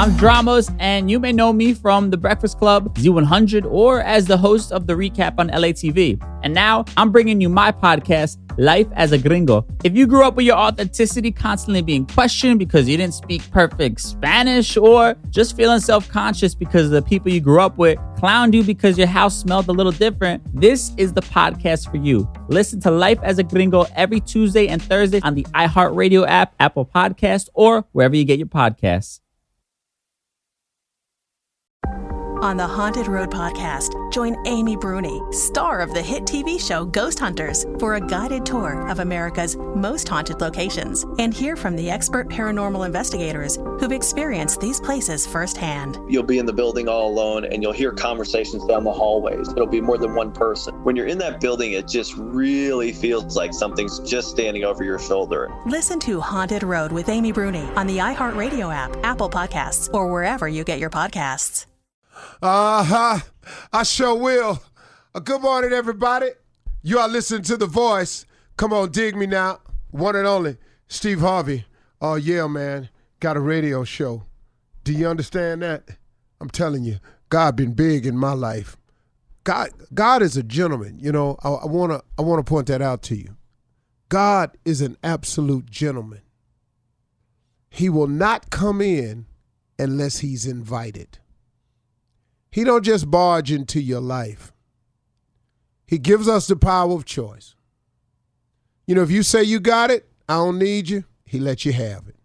I'm Dramas, and you may know me from The Breakfast Club, Z100, or as the host of the recap on LATV. And now I'm bringing you my podcast, Life as a Gringo. If you grew up with your authenticity constantly being questioned because you didn't speak perfect Spanish, or just feeling self-conscious because the people you grew up with clowned you because your house smelled a little different, this is the podcast for you. Listen to Life as a Gringo every Tuesday and Thursday on the iHeartRadio app, Apple Podcast, or wherever you get your podcasts. On the Haunted Road podcast, join Amy Bruni, star of the hit TV show Ghost Hunters, for a guided tour of America's most haunted locations and hear from the expert paranormal investigators who've experienced these places firsthand. You'll be in the building all alone and you'll hear conversations down the hallways. It'll be more than one person. When you're in that building, it just really feels like something's just standing over your shoulder. Listen to Haunted Road with Amy Bruni on the iHeartRadio app, Apple Podcasts, or wherever you get your podcasts. I sure will. Good morning, everybody. You are listening to The Voice. Come on, dig me now. One and only, Steve Harvey. Oh, yeah, man. Got a radio show. Do you understand that? I'm telling you, God been big in my life. God is a gentleman. You know, I wanna point that out to you. God is an absolute gentleman. He will not come in unless he's invited. He don't just barge into your life. He gives us the power of choice. You know, if you say you got it, I don't need you, he lets you have it.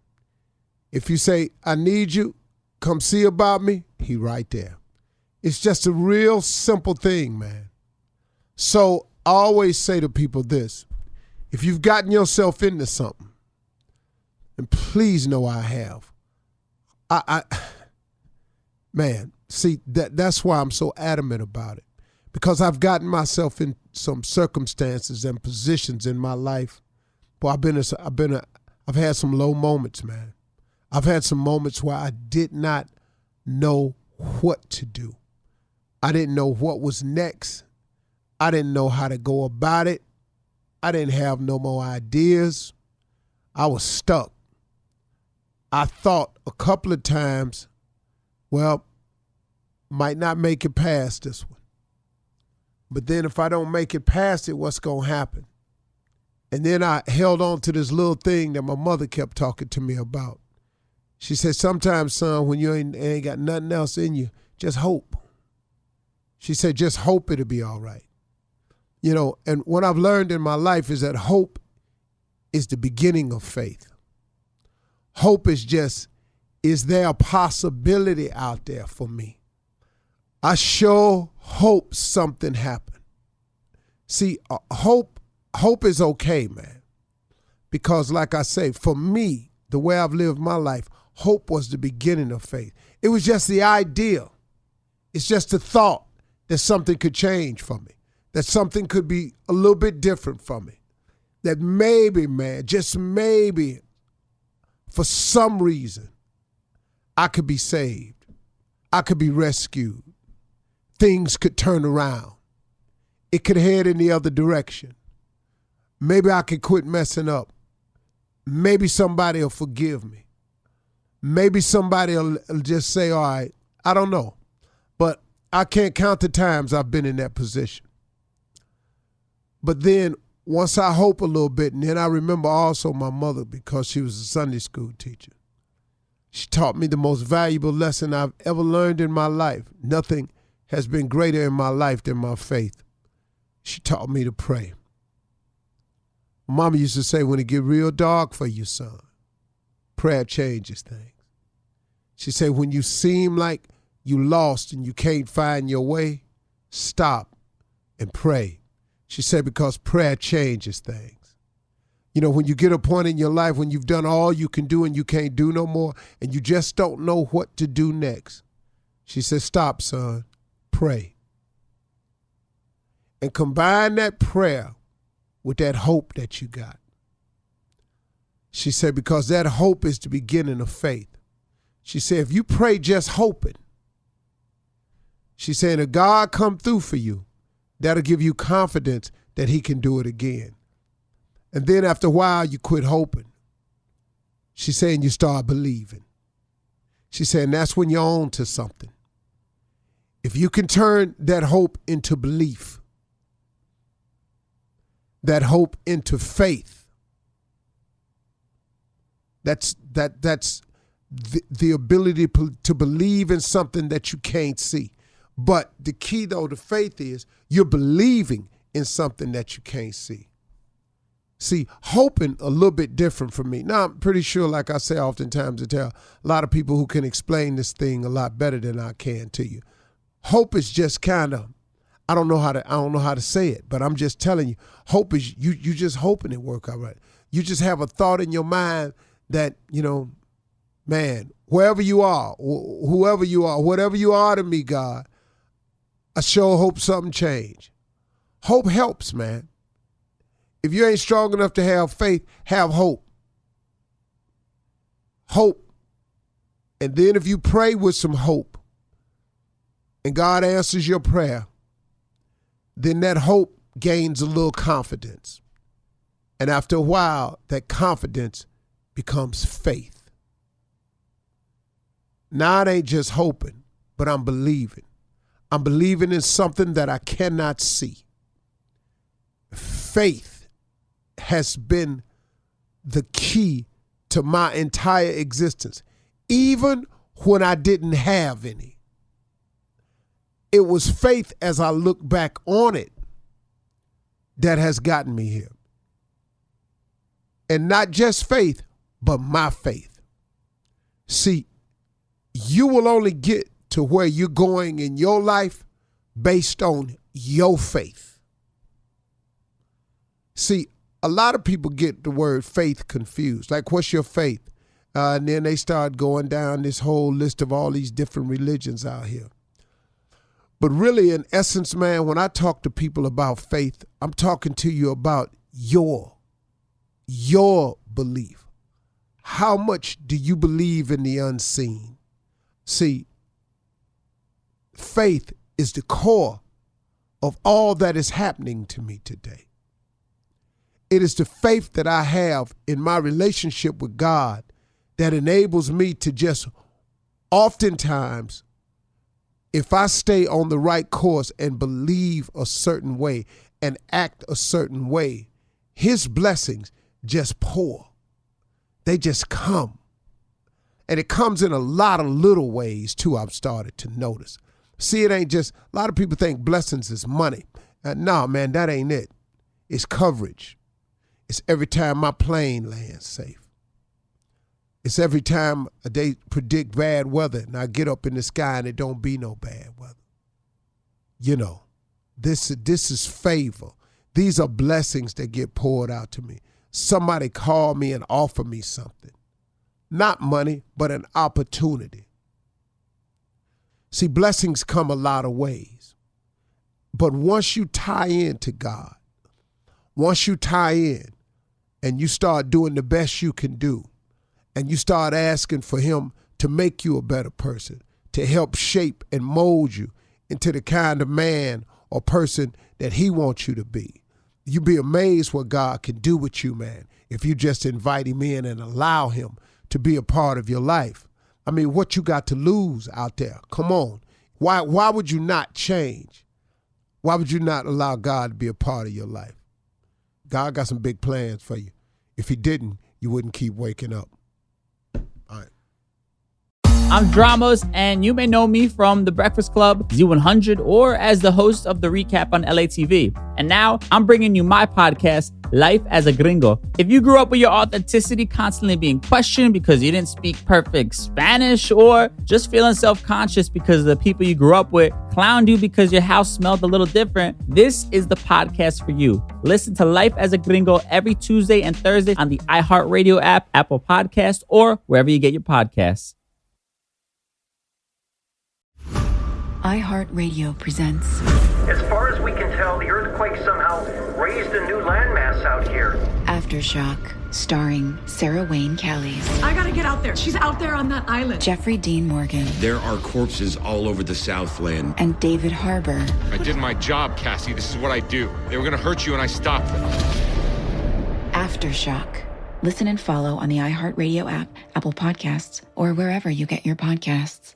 If you say, I need you, come see about me, he right there. It's just a real simple thing, man. So I always say to people this: if you've gotten yourself into something, and please know I have, man, see, that's why I'm so adamant about it, because I've gotten myself in some circumstances and positions in my life. Boy, I've had some low moments, man. I've had some moments where I did not know what to do. I didn't know what was next. I didn't know how to go about it. I didn't have no more ideas. I was stuck. I thought a couple of times, well, might not make it past this one. But then if I don't make it past it, what's going to happen? And then I held on to this little thing that my mother kept talking to me about. She said, sometimes, son, when you ain't got nothing else in you, just hope. She said, just hope it'll be all right. You know, and what I've learned in my life is that hope is the beginning of faith. Hope is there a possibility out there for me? I sure hope something happened. See, hope is okay, man. Because like I say, for me, the way I've lived my life, hope was the beginning of faith. It was just the idea. It's just the thought that something could change for me, that something could be a little bit different for me, that maybe, man, just maybe, for some reason, I could be saved. I could be rescued. Things could turn around. It could head in the other direction. Maybe I could quit messing up. Maybe somebody will forgive me. Maybe somebody will just say, all right, I don't know. But I can't count the times I've been in that position. But then once I hope a little bit, and then I remember also my mother, because she was a Sunday school teacher. She taught me the most valuable lesson I've ever learned in my life. Nothing has been greater in my life than my faith. She taught me to pray. Mama used to say, when it get real dark for you, son, prayer changes things. She said, when you seem like you lost and you can't find your way, stop and pray. She said, because prayer changes things. You know, when you get a point in your life when you've done all you can do and you can't do no more and you just don't know what to do next, she said, stop, son. Pray. And combine that prayer with that hope that you got. She said, because that hope is the beginning of faith. She said, if you pray just hoping, she said, if God come through for you, that'll give you confidence that he can do it again. And then after a while, you quit hoping. She's saying you start believing. She said, and that's when you're on to something. If you can turn that hope into belief, that hope into faith, that's the ability to believe in something that you can't see. But the key, though, to faith is you're believing in something that you can't see. See, hoping a little bit different from me. Now, I'm pretty sure, like I say oftentimes, I tell a lot of people who can explain this thing a lot better than I can to you. Hope is just kind of, I don't know how to say it, but I'm just telling you, hope is you just hoping it work out right. You just have a thought in your mind that, man, wherever you are, whoever you are, whatever you are to me, God, I sure hope something change. Hope helps, man. If you ain't strong enough to have faith, have hope. Hope. And then if you pray with some hope and God answers your prayer, then that hope gains a little confidence. And after a while, that confidence becomes faith. Now it ain't just hoping, but I'm believing. I'm believing in something that I cannot see. Faith has been the key to my entire existence, even when I didn't have any. It was faith, as I look back on it, that has gotten me here. And not just faith, but my faith. See, you will only get to where you're going in your life based on your faith. See, a lot of people get the word faith confused. Like, what's your faith? And then they start going down this whole list of all these different religions out here. But really, in essence, man, when I talk to people about faith, I'm talking to you about your belief. How much do you believe in the unseen? See, faith is the core of all that is happening to me today. It is the faith that I have in my relationship with God that enables me to just oftentimes, if I stay on the right course and believe a certain way and act a certain way, his blessings just pour. They just come. And it comes in a lot of little ways too, I've started to notice. See, it ain't just, a lot of people think blessings is money. No, man, that ain't it. It's coverage. It's every time my plane lands safe. It's every time they predict bad weather and I get up in the sky and it don't be no bad weather. This is favor. These are blessings that get poured out to me. Somebody call me and offer me something. Not money, but an opportunity. See, blessings come a lot of ways. But once you tie into God, once you tie in and you start doing the best you can do, and you start asking for him to make you a better person, to help shape and mold you into the kind of man or person that he wants you to be, you'd be amazed what God can do with you, man, if you just invite him in and allow him to be a part of your life. I mean, what you got to lose out there? Come on. Why would you not change? Why would you not allow God to be a part of your life? God got some big plans for you. If he didn't, you wouldn't keep waking up. All right. I'm Dramas, and you may know me from The Breakfast Club, Z100, or as the host of the recap on LATV. And now I'm bringing you my podcast, Life as a Gringo. If you grew up with your authenticity constantly being questioned because you didn't speak perfect Spanish, or just feeling self-conscious because the people you grew up with clowned you because your house smelled a little different, this is the podcast for you. Listen to Life as a Gringo every Tuesday and Thursday on the iHeartRadio app, Apple Podcast, or wherever you get your podcasts. iHeartRadio presents. As far as we can tell, the earthquake somehow raised a new landmass out here. Aftershock, starring Sarah Wayne Callies, I gotta get out there. She's out there on that island. Jeffrey Dean Morgan, There are corpses all over the Southland. and David Harbour. I did my job, Cassie. This is what I do. They were gonna hurt you and I stopped them. Aftershock, Listen and follow on the iHeartRadio app, Apple Podcasts, or wherever you get your podcasts.